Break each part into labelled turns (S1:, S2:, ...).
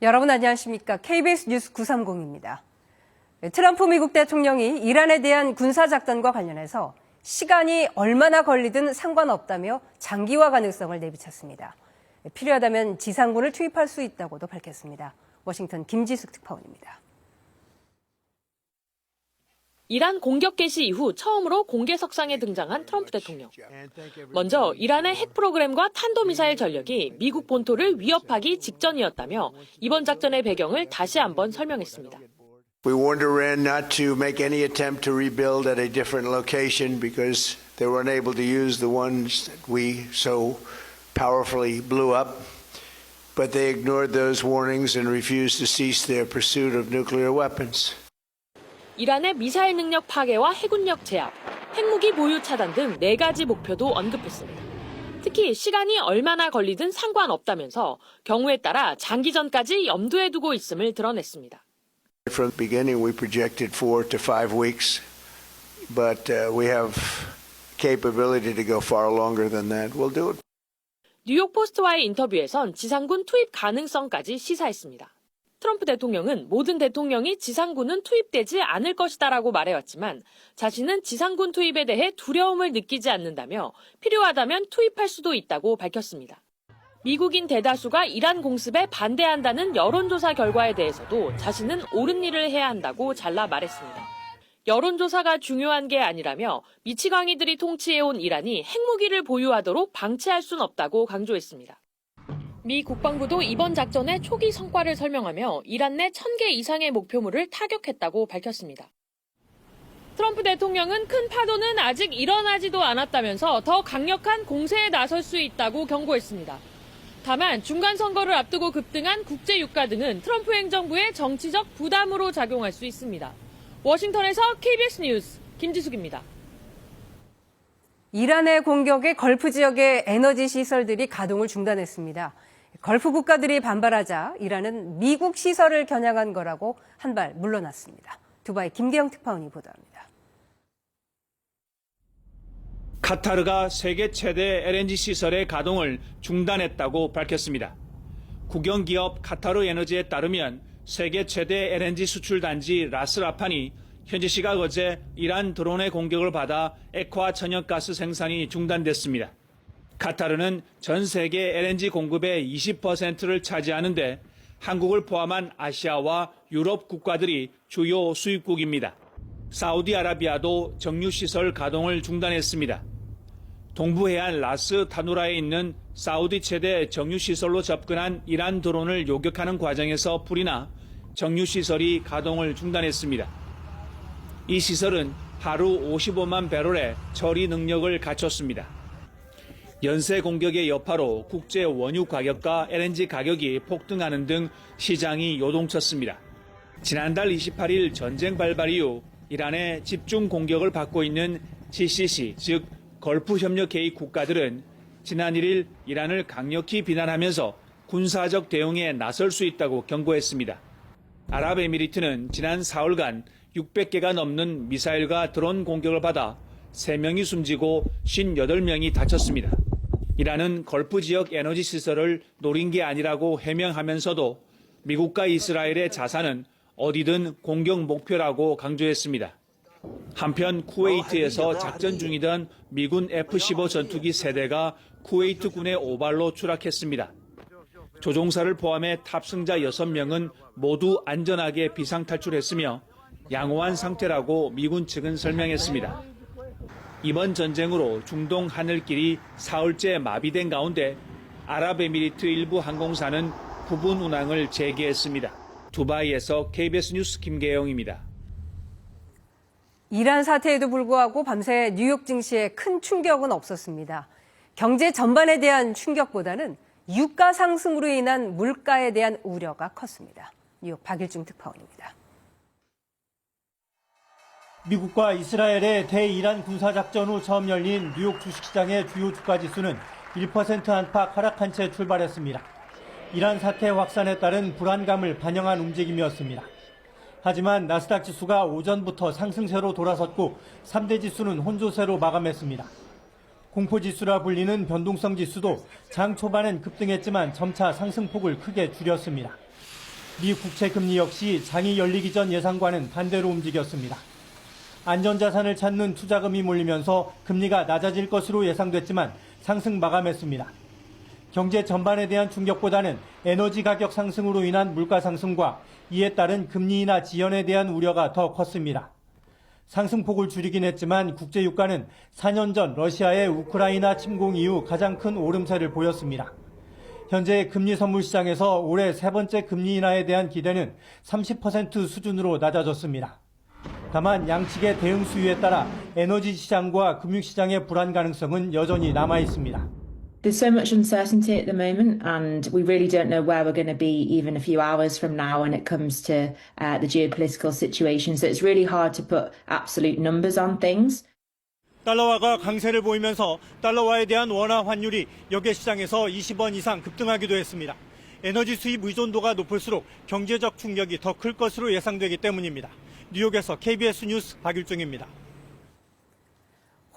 S1: 여러분 안녕하십니까? KBS 뉴스 930입니다. 트럼프 미국 대통령이 이란에 대한 군사작전과 관련해서 시간이 얼마나 걸리든 상관없다며 장기화 가능성을 내비쳤습니다. 필요하다면 지상군을 투입할 수 있다고도 밝혔습니다. 워싱턴 김지숙 특파원입니다.
S2: 이란 공격 개시 이후 처음으로 공개석상에 등장한 트럼프 대통령. 먼저 이란의 핵 프로그램과 탄도미사일 전력이 미국 본토를 위협하기 직전이었다며 이번 작전의 배경을 다시 한번 설명했습니다.
S3: We warned Iran not to make any attempt to rebuild at a different location because they were unable to use the ones that we so powerfully blew up. But they ignored those warnings and refused to cease their pursuit of nuclear weapons.
S2: 이란의 미사일 능력 파괴와 해군력 제압, 핵무기 보유 차단 등 4가지 목표도 언급했습니다. 특히 시간이 얼마나 걸리든 상관없다면서 경우에 따라 장기전까지 염두에 두고 있음을 드러냈습니다.
S3: From the beginning, we projected 4 to 5 weeks, but we have capability to go far longer than that. We'll do it.
S2: 뉴욕 포스트와의 인터뷰에선 지상군 투입 가능성까지 시사했습니다. 트럼프 대통령은 모든 대통령이 지상군은 투입되지 않을 것이다라고 말해왔지만 자신은 지상군 투입에 대해 두려움을 느끼지 않는다며 필요하다면 투입할 수도 있다고 밝혔습니다. 미국인 대다수가 이란 공습에 반대한다는 여론조사 결과에 대해서도 자신은 옳은 일을 해야 한다고 잘라 말했습니다. 여론조사가 중요한 게 아니라며 미치광이들이 통치해온 이란이 핵무기를 보유하도록 방치할 순 없다고 강조했습니다. 미 국방부도 이번 작전의 초기 성과를 설명하며 이란 내 1000개 이상의 목표물을 타격했다고 밝혔습니다. 트럼프 대통령은 큰 파도는 아직 일어나지도 않았다면서 더 강력한 공세에 나설 수 있다고 경고했습니다. 다만 중간 선거를 앞두고 급등한 국제 유가 등은 트럼프 행정부의 정치적 부담으로 작용할 수 있습니다. 워싱턴에서 KBS 뉴스 김지숙입니다.
S1: 이란의 공격에 걸프 지역의 에너지 시설들이 가동을 중단했습니다. 걸프 국가들이 반발하자 이란은 미국 시설을 겨냥한 거라고 한 발 물러났습니다. 두바이 김계영 특파원이 보도합니다.
S4: 카타르가 세계 최대 LNG 시설의 가동을 중단했다고 밝혔습니다. 국영기업 카타르 에너지에 따르면 세계 최대 LNG 수출 단지 라스라판이 현지 시각 어제 이란 드론의 공격을 받아 액화 천연가스 생산이 중단됐습니다. 카타르는 전 세계 LNG 공급의 20%를 차지하는데 한국을 포함한 아시아와 유럽 국가들이 주요 수입국입니다. 사우디아라비아도 정유시설 가동을 중단했습니다. 동부해안 라스 타누라에 있는 사우디 최대 정유시설로 접근한 이란 드론을 요격하는 과정에서 불이 나 정유시설이 가동을 중단했습니다. 이 시설은 하루 55만 배럴의 처리 능력을 갖췄습니다. 연쇄 공격의 여파로 국제 원유 가격과 LNG 가격이 폭등하는 등 시장이 요동쳤습니다. 지난달 28일 전쟁 발발 이후 이란의 집중 공격을 받고 있는 GCC, 즉 걸프협력회의 국가들은 지난 1일 이란을 강력히 비난하면서 군사적 대응에 나설 수 있다고 경고했습니다. 아랍에미리트는 지난 4월간 600개가 넘는 미사일과 드론 공격을 받아 3명이 숨지고 58명이 다쳤습니다. 이란은 걸프 지역 에너지 시설을 노린 게 아니라고 해명하면서도 미국과 이스라엘의 자산은 어디든 공격 목표라고 강조했습니다. 한편 쿠웨이트에서 작전 중이던 미군 F-15 전투기 세대가 쿠웨이트군의 오발로 추락했습니다. 조종사를 포함해 탑승자 6명은 모두 안전하게 비상탈출했으며 양호한 상태라고 미군 측은 설명했습니다. 이번 전쟁으로 중동 하늘길이 사흘째 마비된 가운데 아랍에미리트 일부 항공사는 부분 운항을 재개했습니다. 두바이에서 KBS 뉴스 김계영입니다.
S1: 이란 사태에도 불구하고 밤새 뉴욕 증시에 큰 충격은 없었습니다. 경제 전반에 대한 충격보다는 유가 상승으로 인한 물가에 대한 우려가 컸습니다. 뉴욕 박일중 특파원입니다.
S5: 미국과 이스라엘의 대이란 군사작전 후 처음 열린 뉴욕 주식시장의 주요 주가지수는 1% 안팎 하락한 채 출발했습니다. 이란 사태 확산에 따른 불안감을 반영한 움직임이었습니다. 하지만 나스닥 지수가 오전부터 상승세로 돌아섰고 3대 지수는 혼조세로 마감했습니다. 공포지수라 불리는 변동성 지수도 장 초반엔 급등했지만 점차 상승폭을 크게 줄였습니다. 미 국채 금리 역시 장이 열리기 전 예상과는 반대로 움직였습니다. 안전자산을 찾는 투자금이 몰리면서 금리가 낮아질 것으로 예상됐지만 상승 마감했습니다. 경제 전반에 대한 충격보다는 에너지 가격 상승으로 인한 물가 상승과 이에 따른 금리 인하 지연에 대한 우려가 더 컸습니다. 상승폭을 줄이긴 했지만 국제유가는 4년 전 러시아의 우크라이나 침공 이후 가장 큰 오름세를 보였습니다. 현재 금리 선물 시장에서 올해 세 번째 금리 인하에 대한 기대는 30% 수준으로 낮아졌습니다. 다만 양측의 대응 수위에 따라 에너지 시장과 금융시장의 불안 가능성은 여전히 남아 있습니다.
S6: There's so much uncertainty at the moment, and we really don't know where we're going to be even a few hours from now when it comes to the geopolitical situation. So it's really hard to put absolute numbers on things.
S5: 달러화가 강세를 보이면서 달러화에 대한 원화 환율이 역외 시장에서 20원 이상 급등하기도 했습니다. 에너지 수입 의존도가 높을수록 경제적 충격이 더 클 것으로 예상되기 때문입니다. 뉴욕에서 KBS 뉴스 박일중입니다.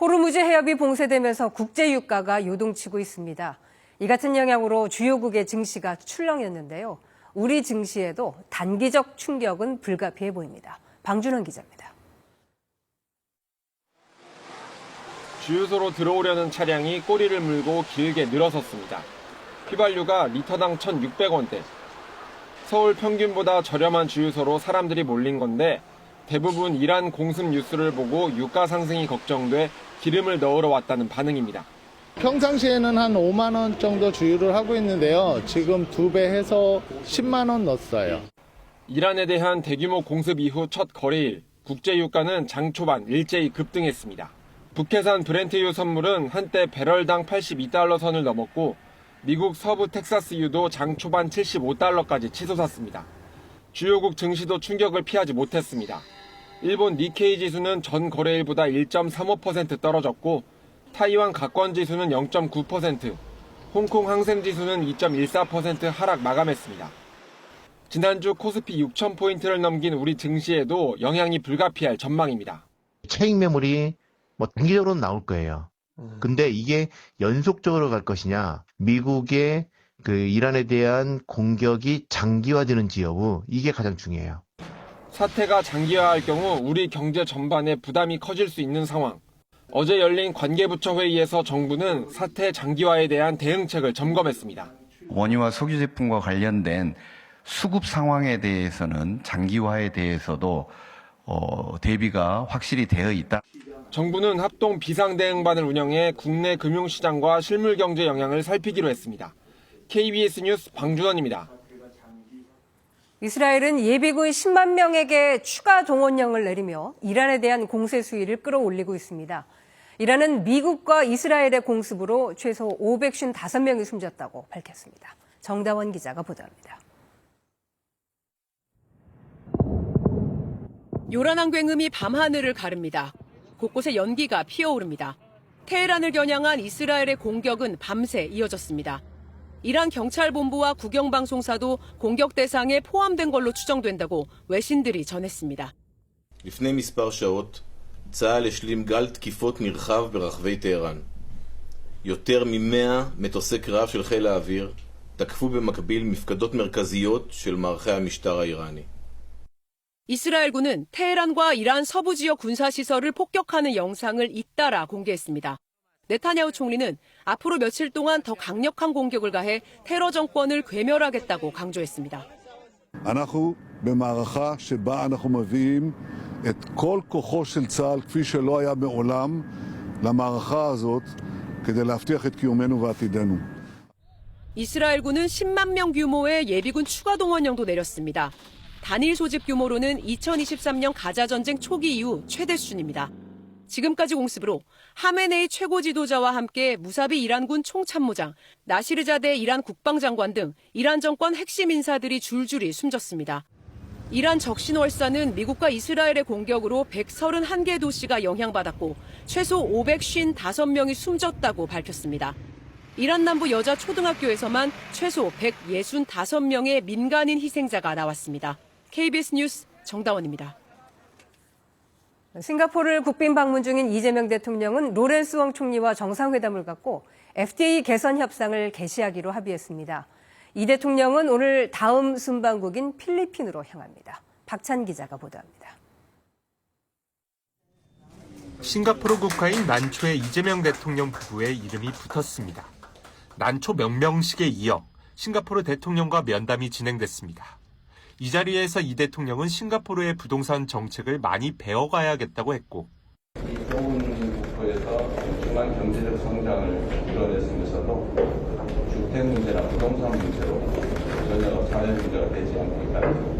S1: 호르무즈 해협이 봉쇄되면서 국제유가가 요동치고 있습니다. 이 같은 영향으로 주요국의 증시가 출렁였는데요. 우리 증시에도 단기적 충격은 불가피해 보입니다. 방준원 기자입니다.
S7: 주유소로 들어오려는 차량이 꼬리를 물고 길게 늘어섰습니다. 휘발유가 리터당 1,600원대. 서울 평균보다 저렴한 주유소로 사람들이 몰린 건데 대부분 이란 공습 뉴스를 보고 유가 상승이 걱정돼 기름을 넣으러 왔다는 반응입니다.
S8: 평상시에는 한 5만 원 정도 주유를 하고 있는데요. 지금 2배 해서 10만 원 넣었어요.
S7: 이란에 대한 대규모 공습 이후 첫 거래일, 국제유가는 장 초반 일제히 급등했습니다. 북해산 브렌트유 선물은 한때 배럴당 82달러 선을 넘었고 미국 서부 텍사스유도 장 초반 75달러까지 치솟았습니다. 주요국 증시도 충격을 피하지 못했습니다. 일본 니케이 지수는 전 거래일보다 1.35% 떨어졌고 타이완 가권 지수는 0.9%, 홍콩 항생 지수는 2.14% 하락 마감했습니다. 지난주 코스피 6,000포인트를 넘긴 우리 증시에도 영향이 불가피할 전망입니다.
S9: 체익 매물이 단기적으로는 나올 거예요. 근데 이게 연속적으로 갈 것이냐, 미국의 이란에 대한 공격이 장기화되는지 여부, 이게 가장 중요해요.
S7: 사태가 장기화할 경우 우리 경제 전반에 부담이 커질 수 있는 상황. 어제 열린 관계부처 회의에서 정부는 사태 장기화에 대한 대응책을 점검했습니다.
S10: 원유와 석유 제품과 관련된 수급 상황에 대해서는 장기화에 대해서도 대비가 확실히 되어 있다.
S7: 정부는 합동 비상대응반을 운영해 국내 금융시장과 실물경제 영향을 살피기로 했습니다. KBS 뉴스 방준원입니다.
S1: 이스라엘은 예비군 10만 명에게 추가 동원령을 내리며 이란에 대한 공세 수위를 끌어올리고 있습니다. 이란은 미국과 이스라엘의 공습으로 최소 555명이 숨졌다고 밝혔습니다. 정다원 기자가 보도합니다.
S11: 요란한 굉음이 밤하늘을 가릅니다. 곳곳에 연기가 피어오릅니다. 테헤란을 겨냥한 이스라엘의 공격은 밤새 이어졌습니다. 이란 경찰본부와 국영방송사도 공격 대상에 포함된 걸로 추정된다고 외신들이 전했습니다.
S12: לפני מספר שעות, צה"ל השלים גל תקיפות נרחב ברחבי טהרן. יותר מ-100 מטוסי קרב של חיל האוויר תקפו במקביל מפקדות מרכזיות של מערכי המשטר האיראני.
S11: 이스라엘군은 테헤란과 이란 서부 지역 군사시설을 폭격하는 영상을 잇따라 공개했습니다. 네타냐후 총리는 앞으로 며칠 동안 더 강력한 공격을 가해 테러 정권을 괴멸하겠다고 강조했습니다.
S13: אנחנו במערכה שבה אנחנו מביאים את כל כוחו של צה"ל כפי שלא היה מעולם למערכה הזאת כדי להבטיח את קיומנו ועתידנו.
S11: 이스라엘군은 10만 명 규모의 예비군 추가 동원령도 내렸습니다. 단일 소집 규모로는 2023년 가자 전쟁 초기 이후 최대 수준입니다. 지금까지 공습으로 하메네이 최고 지도자와 함께 무사비 이란군 총참모장, 나시르자데 이란 국방장관 등 이란 정권 핵심 인사들이 줄줄이 숨졌습니다. 이란 적신월사는 미국과 이스라엘의 공격으로 131개 도시가 영향받았고 최소 555명이 숨졌다고 밝혔습니다. 이란 남부 여자 초등학교에서만 최소 165명의 민간인 희생자가 나왔습니다. KBS 뉴스 정다원입니다.
S1: 싱가포르를 국빈 방문 중인 이재명 대통령은 로렌스 웡 총리와 정상회담을 갖고 FTA 개선 협상을 개시하기로 합의했습니다. 이 대통령은 오늘 다음 순방국인 필리핀으로 향합니다. 박찬 기자가 보도합니다.
S14: 싱가포르 국가인 난초에 이재명 대통령 부부의 이름이 붙었습니다. 난초 명명식에 이어 싱가포르 대통령과 면담이 진행됐습니다. 이 자리에서 이 대통령은 싱가포르의 부동산 정책을 많이 배워가야겠다고 했고,
S7: 이 좋은 국토에서 중요한 경제적 성장을 이뤄냈으면서도 주택 문제나 부동산 문제로 전혀 사회 문제가 되지 않고 있다.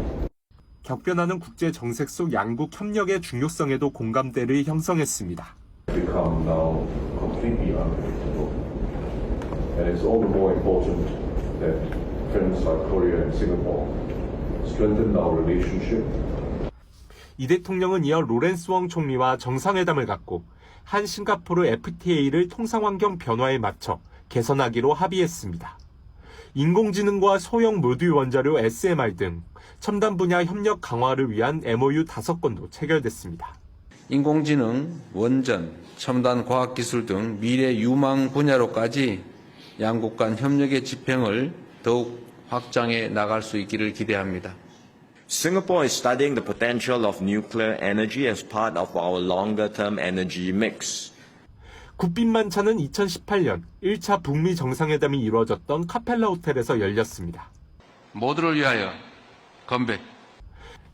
S14: 격변하는 국제 정색 속 양국 협력의 중요성에도 공감대를 형성했습니다.
S15: become now completely unpredictable. And it's all the more important that friends like Korea and Singapore strengthen our relationship.
S14: 이 대통령은 이어 로렌스 웡 총리와 정상회담을 갖고 한 싱가포르 FTA를 통상환경 변화에 맞춰 개선하기로 합의했습니다. 인공지능과 소형 모듈 원자료 SMR 등 첨단 분야 협력 강화를 위한 MOU 5건도 체결됐습니다.
S16: 인공지능, 원전, 첨단 과학기술 등 미래 유망 분야로까지 양국 간 협력의 지평을 더욱 확장해 나갈 수 있기를 기대합니다.
S17: Singapore is studying the potential of nuclear energy as part of our longer-term energy mix.
S14: 국빈만찬은 2018년 1차 북미 정상회담이 이루어졌던 카펠라 호텔에서 열렸습니다.
S16: 모두를 위하여 건배.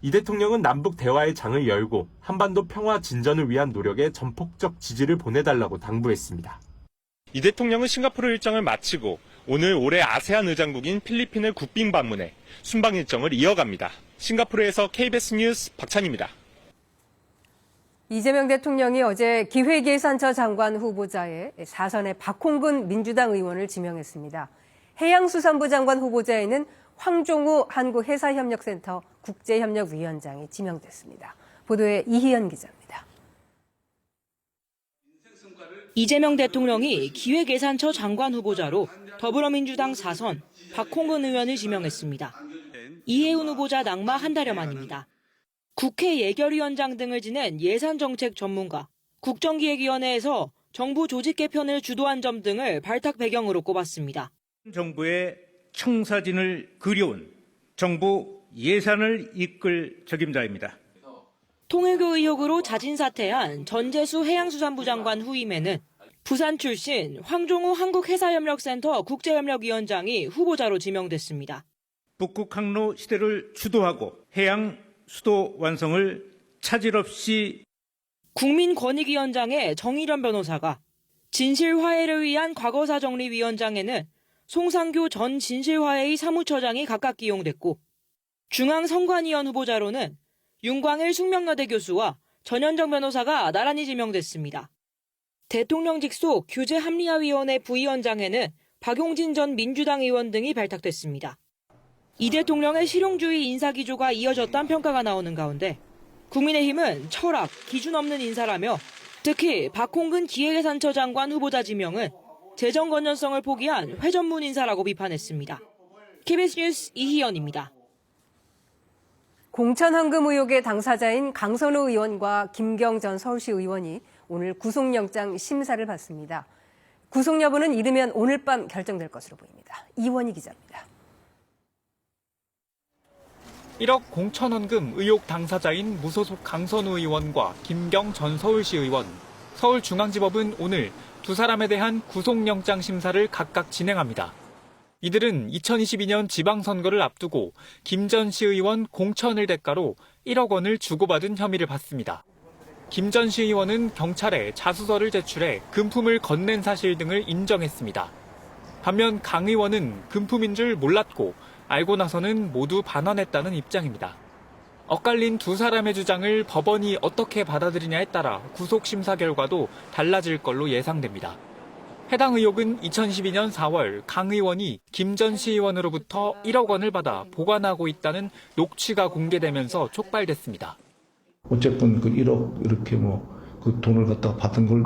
S14: 이 대통령은 남북 대화의 장을 열고 한반도 평화 진전을 위한 노력에 전폭적 지지를 보내달라고 당부했습니다. 이 대통령은 싱가포르 일정을 마치고 오늘 올해 아세안 의장국인 필리핀을 국빈 방문해 순방 일정을 이어갑니다. 싱가포르에서 KBS 뉴스 박찬입니다.
S1: 이재명 대통령이 어제 기획예산처 장관 후보자에 사선의 박홍근 민주당 의원을 지명했습니다. 해양수산부 장관 후보자에는 황종우 한국해사협력센터 국제협력위원장이 지명됐습니다. 보도에 이희연 기자입니다.
S18: 이재명 대통령이 기획예산처 장관 후보자로 더불어민주당 사선 박홍근 의원을 지명했습니다. 이해운 후보자 낙마 한 달여 만입니다. 국회 예결위원장 등을 지낸 예산정책 전문가, 국정기획위원회에서 정부 조직 개편을 주도한 점 등을 발탁 배경으로 꼽았습니다.
S4: 정부의 청사진을 그려온 정부 예산을 이끌 적임자입니다.
S18: 통일교 의혹으로 자진 사퇴한 전재수 해양수산부 장관 후임에는 부산 출신 황종우 한국해사협력센터 국제협력위원장이 후보자로 지명됐습니다.
S4: 북극 항로 시대를 주도하고 해양 수도 완성을 차질 없이
S18: 국민권익위원장의 정의련 변호사가 진실화해를 위한 과거사정리위원장에는 송상교 전 진실화해의 사무처장이 각각 기용됐고 중앙선관위원 후보자로는 윤광일 숙명여대 교수와 전현정 변호사가 나란히 지명됐습니다. 대통령 직속 규제합리화위원회 부위원장에는 박용진 전 민주당 의원 등이 발탁됐습니다. 이 대통령의 실용주의 인사기조가 이어졌다는 평가가 나오는 가운데 국민의힘은 철학, 기준 없는 인사라며 특히 박홍근 기획예산처 장관 후보자 지명은 재정 건전성을 포기한 회전문 인사라고 비판했습니다. KBS 뉴스 이희연입니다.
S1: 공천헌금 의혹의 당사자인 강선우 의원과 김경 전 서울시 의원이 오늘 구속영장 심사를 받습니다. 구속 여부는 이르면 오늘 밤 결정될 것으로 보입니다. 이원희 기자입니다.
S19: 1억 공천헌금 의혹 당사자인 무소속 강선우 의원과 김경 전 서울시 의원, 서울중앙지법은 오늘 두 사람에 대한 구속영장 심사를 각각 진행합니다. 이들은 2022년 지방선거를 앞두고 김 전 시의원 공천을 대가로 1억 원을 주고받은 혐의를 받습니다. 김 전 시의원은 경찰에 자수서를 제출해 금품을 건넨 사실 등을 인정했습니다. 반면 강 의원은 금품인 줄 몰랐고 알고 나서는 모두 반환했다는 입장입니다. 엇갈린 두 사람의 주장을 법원이 어떻게 받아들이냐에 따라 구속심사 결과도 달라질 걸로 예상됩니다. 해당 의혹은 2012년 4월 강 의원이 김 전 시의원으로부터 1억 원을 받아 보관하고 있다는 녹취가 공개되면서 촉발됐습니다.
S20: 어쨌든 그 1억 이렇게 그 돈을 갖다가 받은 걸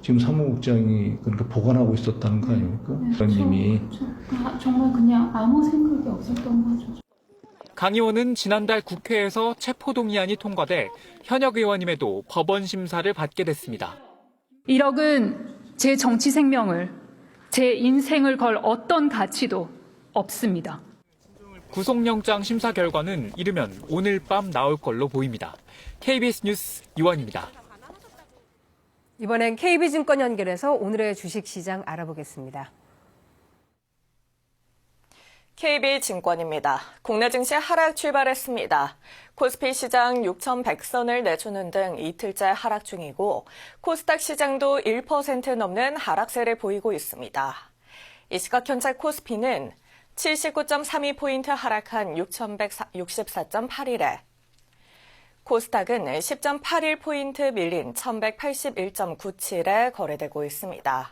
S20: 지금 사무국장이 그렇게 보관하고 있었다는 거 아닙니까? 의원님이
S21: 정말 그냥 아무 생각이 없었던 거죠.
S19: 강 의원은 지난달 국회에서 체포동의안이 통과돼 현역 의원임에도 법원 심사를 받게 됐습니다.
S21: 1억은 제 정치 생명을, 제 인생을 걸 어떤 가치도 없습니다.
S19: 구속영장 심사 결과는 이르면 오늘 밤 나올 걸로 보입니다. KBS 뉴스 이원입니다.
S1: 이번엔 KB증권 연결해서 오늘의 주식시장 알아보겠습니다.
S3: KB증권입니다. 국내 증시 하락 출발했습니다. 코스피 시장 6,100선을 내주는 등 이틀째 하락 중이고 코스닥 시장도 1% 넘는 하락세를 보이고 있습니다. 이 시각 현재 코스피는 79.32포인트 하락한 6,164.81에 코스닥은 10.81포인트 밀린 1,181.97에 거래되고 있습니다.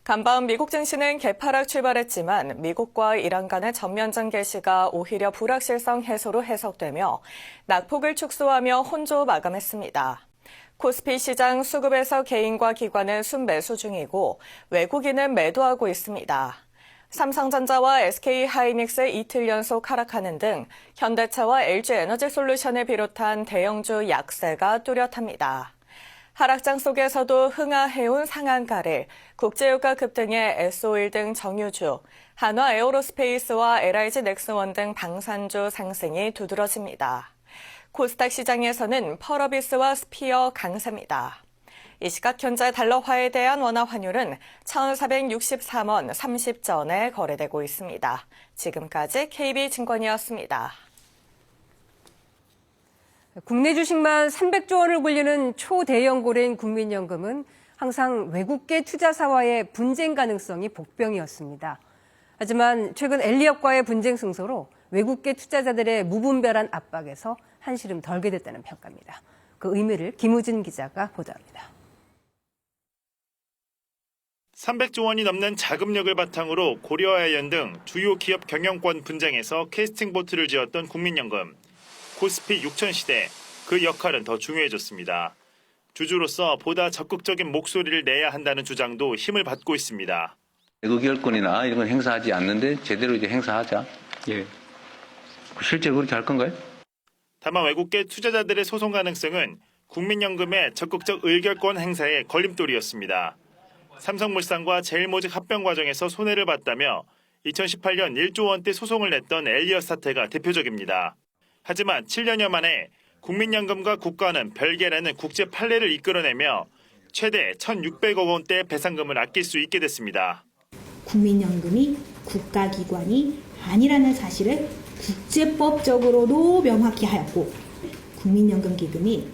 S3: 간밤 미국 증시는 개파락 출발했지만 미국과 이란 간의 전면전 개시가 오히려 불확실성 해소로 해석되며 낙폭을 축소하며 혼조 마감했습니다. 코스피 시장 수급에서 개인과 기관은 순매수 중이고 외국인은 매도하고 있습니다. 삼성전자와 SK하이닉스 이틀 연속 하락하는 등 현대차와 LG에너지솔루션을 비롯한 대형주 약세가 뚜렷합니다. 하락장 속에서도 흥하해운 상한가를, 국제유가 급등의 S-오일 등 정유주, 한화 에어로스페이스와 LIG 넥스원 등 방산주 상승이 두드러집니다. 코스닥 시장에서는 펄어비스와 스피어 강세입니다. 이 시각 현재 달러화에 대한 원화 환율은 1,463원 30전에 거래되고 있습니다. 지금까지 KB증권이었습니다.
S1: 국내 주식만 300조 원을 불리는 초대형 고래인 국민연금은 항상 외국계 투자사와의 분쟁 가능성이 복병이었습니다. 하지만 최근 엘리엇과의 분쟁 승소로 외국계 투자자들의 무분별한 압박에서 한시름 덜게 됐다는 평가입니다. 그 의미를 김우진 기자가 보도합니다.
S22: 300조 원이 넘는 자금력을 바탕으로 고려아이언 등 주요 기업 경영권 분쟁에서 캐스팅 보트를 지었던 국민연금. 코스피 6000 시대 그 역할은 더 중요해졌습니다. 주주로서 보다 적극적인 목소리를 내야 한다는 주장도 힘을 받고 있습니다.
S16: 의결권이나 이런 건 행사하지 않는데 제대로 이제 행사하자. 예. 실제로 그렇게 할 건가요?
S22: 다만 외국계 투자자들의 소송 가능성은 국민연금의 적극적 의결권 행사에 걸림돌이었습니다. 삼성물산과 제일모직 합병 과정에서 손해를 봤다며 2018년 1조 원대 소송을 냈던 엘리엇 사태가 대표적입니다. 하지만 7년여 만에 국민연금과 국가는 별개라는 국제 판례를 이끌어내며 최대 1,600억 원대 배상금을 아낄 수 있게 됐습니다.
S23: 국민연금이 국가기관이 아니라는 사실을 국제법적으로도 명확히 하였고 국민연금기금이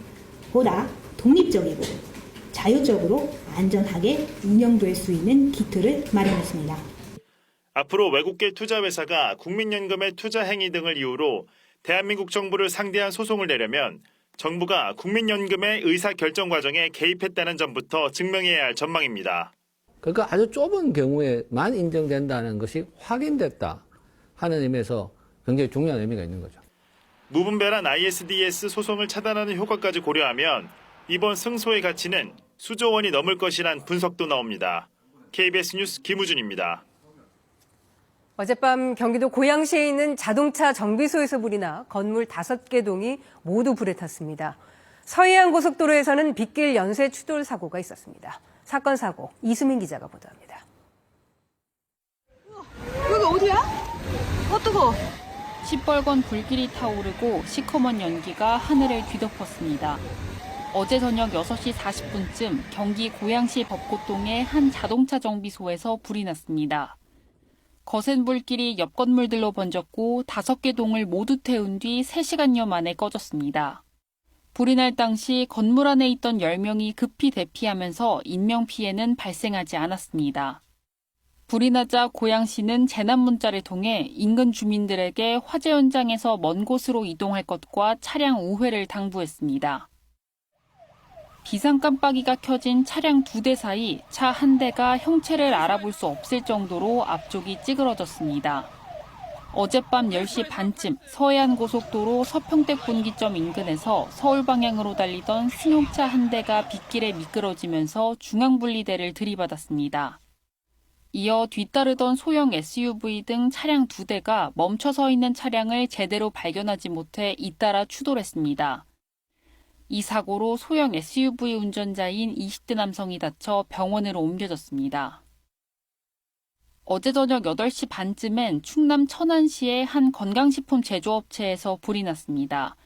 S23: 보다 독립적이고 자율적으로 안전하게 운영될 수 있는 기틀을 마련했습니다.
S22: 앞으로 외국계 투자회사가 국민연금의 투자 행위 등을 이유로 대한민국 정부를 상대한 소송을 내려면 정부가 국민연금의 의사결정 과정에 개입했다는 점부터 증명해야 할 전망입니다.
S24: 그러니까 아주 좁은 경우에만 인정된다는 것이 확인됐다 하는 의미에서 굉장히 중요한 의미가 있는 거죠.
S22: 무분별한 ISDS 소송을 차단하는 효과까지 고려하면 이번 승소의 가치는 수조 원이 넘을 것이란 분석도 나옵니다. KBS 뉴스 김우준입니다.
S1: 어젯밤 경기도 고양시에 있는 자동차 정비소에서 불이 나 건물 5개 동이 모두 불에 탔습니다. 서해안 고속도로에서는 빗길 연쇄 추돌 사고가 있었습니다. 사건 사고 이수민 기자가 보도합니다.
S25: 여기 어디야? 뜨거워.
S26: 시뻘건 불길이 타오르고 시커먼 연기가 하늘을 뒤덮었습니다. 어제 저녁 6시 40분쯤 경기 고양시 벚꽃동의 한 자동차 정비소에서 불이 났습니다. 거센 불길이 옆 건물들로 번졌고 5개 동을 모두 태운 뒤 3시간여 만에 꺼졌습니다. 불이 날 당시 건물 안에 있던 10명이 급히 대피하면서 인명피해는 발생하지 않았습니다. 불이 나자 고양시는 재난 문자를 통해 인근 주민들에게 화재 현장에서 먼 곳으로 이동할 것과 차량 우회를 당부했습니다. 비상 깜빡이가 켜진 차량 2대 사이 차 한 대가 형체를 알아볼 수 없을 정도로 앞쪽이 찌그러졌습니다. 어젯밤 10시 반쯤 서해안 고속도로 서평택 분기점 인근에서 서울 방향으로 달리던 승용차 한 대가 빗길에 미끄러지면서 중앙분리대를 들이받았습니다. 이어 뒤따르던 소형 SUV 등 차량 2대가 멈춰 서 있는 차량을 제대로 발견하지 못해 잇따라 추돌했습니다. 이 사고로 소형 SUV 운전자인 20대 남성이 다쳐 병원으로 옮겨졌습니다. 어제 저녁 8시 반쯤엔 충남 천안시의 한 건강식품 제조업체에서 불이 났습니다.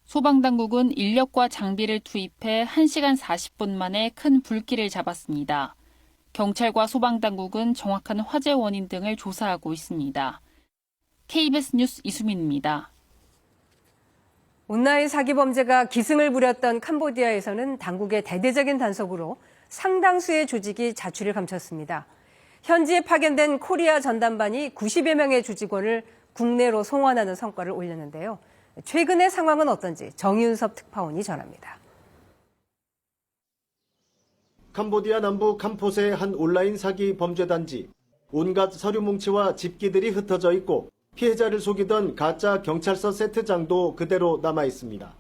S26: 소방당국은 인력과 장비를 투입해 1시간 40분 만에 큰 불길을 잡았습니다. 경찰과 소방당국은 정확한 화재 원인 등을 조사하고 있습니다. KBS 뉴스 이수민입니다.
S1: 온라인 사기 범죄가 기승을 부렸던 캄보디아에서는 당국의 대대적인 단속으로 상당수의 조직이 자취를 감췄습니다. 현지에 파견된 코리아 전담반이 90여 명의 조직원을 국내로 송환하는 성과를 올렸는데요. 최근의 상황은 어떤지 정윤섭 특파원이 전합니다.
S2: 캄보디아 남부 캄폿의 한 온라인 사기 범죄 단지. 온갖 서류 뭉치와 집기들이 흩어져 있고 피해자를 속이던 가짜 경찰서 세트장도 그대로 남아 있습니다.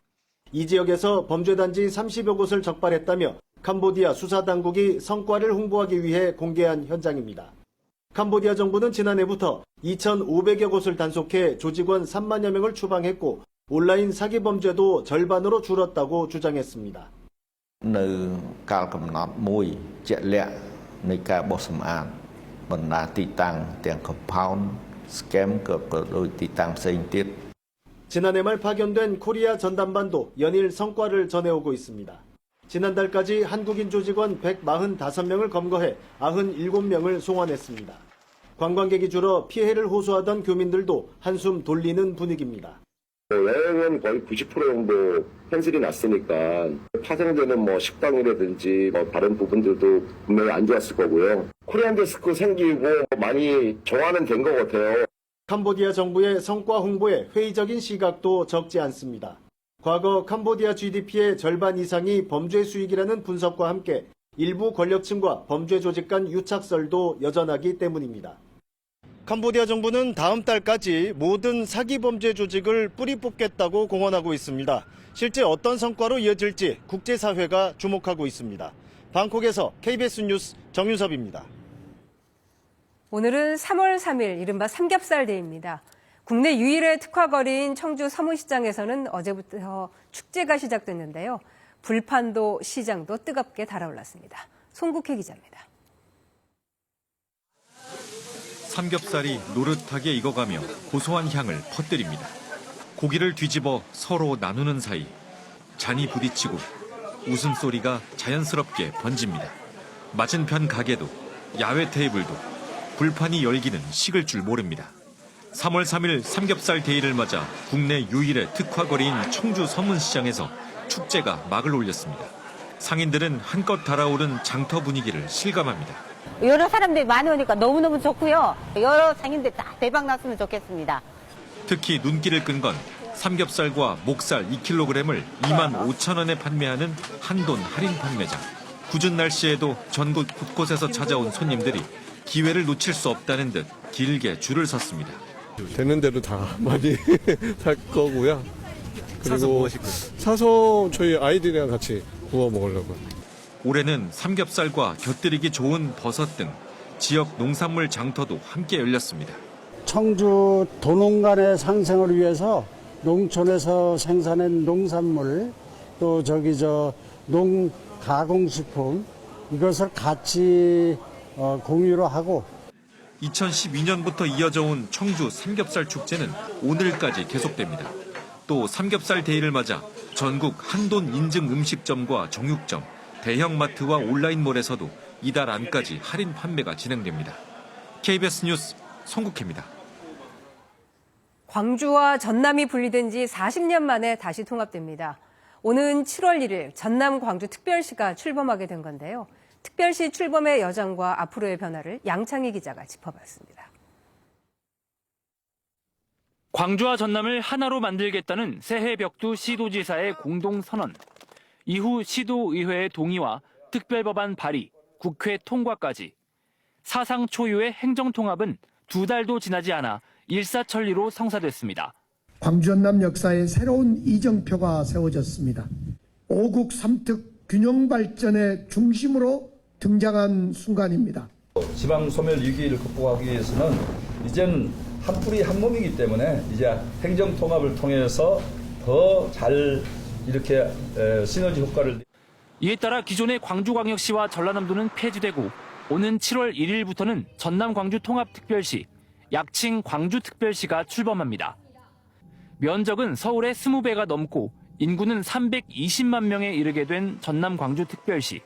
S2: 이 지역에서 범죄 단지 30여 곳을 적발했다며 캄보디아 수사당국이 성과를 홍보하기 위해 공개한 현장입니다. 캄보디아 정부는 지난해부터 2,500여 곳을 단속해 조직원 3만여 명을 추방했고 온라인 사기 범죄도 절반으로 줄었다고 주장했습니다.
S5: នៅកាលកំណត់មួយជាក់លាក់នៃការបោះសម្អាតបណ្ដាទីតាំងទាំង compound scam ក៏ដូចទីតាំងផ្សេងទៀត
S2: 지난해 말 파견된 코리아 전담반도 연일 성과를 전해오고 있습니다. 지난달까지 한국인 조직원 145명을 검거해 97명을 송환했습니다. 관광객이 줄어 피해를 호소하던 교민들도 한숨 돌리는 분위기입니다.
S6: 여행은 거의 90% 정도 캔슬이 났으니까 파생되는 식당이라든지 다른 부분들도 분명히 안 좋았을 거고요. 코리안 데스크 생기고 많이 정화는 된 것 같아요.
S2: 캄보디아 정부의 성과 홍보에 회의적인 시각도 적지 않습니다. 과거 캄보디아 GDP의 절반 이상이 범죄 수익이라는 분석과 함께 일부 권력층과 범죄 조직 간 유착설도 여전하기 때문입니다. 캄보디아 정부는 다음 달까지 모든 사기 범죄 조직을 뿌리 뽑겠다고 공언하고 있습니다. 실제 어떤 성과로 이어질지 국제사회가 주목하고 있습니다. 방콕에서 KBS 뉴스 정윤섭입니다.
S1: 오늘은 3월 3일 이른바 삼겹살 데이입니다. 국내 유일의 특화거리인 청주 서문시장에서는 어제부터 축제가 시작됐는데요. 불판도 시장도 뜨겁게 달아올랐습니다. 송국혜 기자입니다.
S8: 삼겹살이 노릇하게 익어가며 고소한 향을 퍼뜨립니다. 고기를 뒤집어 서로 나누는 사이 잔이 부딪히고 웃음소리가 자연스럽게 번집니다. 맞은편 가게도 야외 테이블도 불판이 열기는 식을 줄 모릅니다. 3월 3일 삼겹살 데이를 맞아 국내 유일의 특화거리인 청주 서문시장에서 축제가 막을 올렸습니다. 상인들은 한껏 달아오른 장터 분위기를 실감합니다.
S9: 여러 사람들이 많이 오니까 너무너무 좋고요. 여러 상인들 다 대박 났으면 좋겠습니다.
S8: 특히 눈길을 끈 건 삼겹살과 목살 2kg을 25,000원에 판매하는 한돈 할인 판매장. 궂은 날씨에도 전국 곳곳에서 찾아온 손님들이 기회를 놓칠 수 없다는 듯 길게 줄을 섰습니다.
S10: 되는 대로 다 많이 살 거고요. 그리고
S8: 사서 뭐 하실 거예요?
S10: 사서 저희 아이들이랑 같이 구워 먹으려고요.
S8: 올해는 삼겹살과 곁들이기 좋은 버섯 등 지역 농산물 장터도 함께 열렸습니다.
S27: 청주 도농간의 상생을 위해서 농촌에서 생산한 농산물 또 농가공식품 이것을 같이 공유로 하고
S8: 2012년부터 이어져 온 청주 삼겹살 축제는 오늘까지 계속됩니다. 또 삼겹살 데이를 맞아 전국 한돈 인증 음식점과 정육점, 대형마트와 온라인몰에서도 이달 안까지 할인 판매가 진행됩니다. KBS 뉴스 송국혜입니다.
S1: 광주와 전남이 분리된 지 40년 만에 다시 통합됩니다. 오는 7월 1일 전남 광주 특별시가 출범하게 된 건데요. 특별시 출범의 여정과 앞으로의 변화를 양창희 기자가 짚어봤습니다.
S28: 광주와 전남을 하나로 만들겠다는 새해벽두 시도지사의 공동선언. 이후 시도의회의 동의와 특별법안 발의, 국회 통과까지. 사상 초유의 행정통합은 2달도 지나지 않아 일사천리로 성사됐습니다.
S29: 광주 전남 역사에 새로운 이정표가 세워졌습니다. 5국 3특 균형 발전의 중심으로 등장한 순간입니다.
S30: 지방 소멸 위기를 극복하기 위해서는 이제는 한 뿌리 한 몸이기 때문에 이제 행정 통합을 통해서 더 잘 이렇게 시너지 효과를.
S28: 이에 따라 기존의 광주광역시와 전라남도는 폐지되고 오는 7월 1일부터는 전남 광주 통합특별시, 약칭 광주특별시가 출범합니다. 면적은 서울의 20배가 넘고 인구는 320만 명에 이르게 된 전남 광주특별시.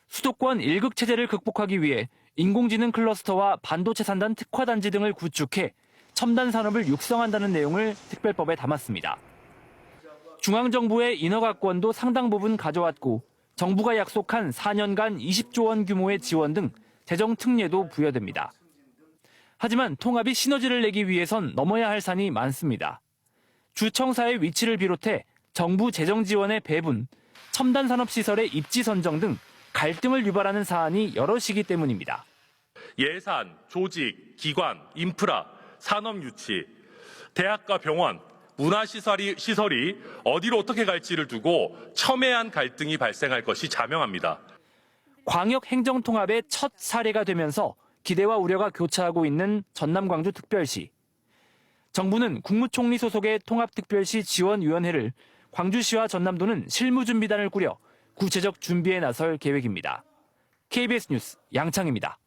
S28: 수도권 1극 체제를 극복하기 위해 인공지능 클러스터와 반도체 산단 특화단지 등을 구축해 첨단 산업을 육성한다는 내용을 특별법에 담았습니다. 중앙정부의 인허가권도 상당 부분 가져왔고 정부가 약속한 4년간 20조 원 규모의 지원 등 재정 특례도 부여됩니다. 하지만 통합이 시너지를 내기 위해선 넘어야 할 산이 많습니다. 주청사의 위치를 비롯해 정부 재정 지원의 배분, 첨단 산업 시설의 입지 선정 등 갈등을 유발하는 사안이 여럿이기 때문입니다.
S4: 예산, 조직, 기관, 인프라, 산업 유치, 대학과 병원, 문화시설이 어디로 어떻게 갈지를 두고 첨예한 갈등이 발생할 것이 자명합니다.
S28: 광역 행정통합의 첫 사례가 되면서 기대와 우려가 교차하고 있는 전남 광주특별시. 정부는 국무총리 소속의 통합특별시 지원위원회를, 광주시와 전남도는 실무준비단을 꾸려 구체적 준비에 나설 계획입니다. KBS 뉴스 양창입니다.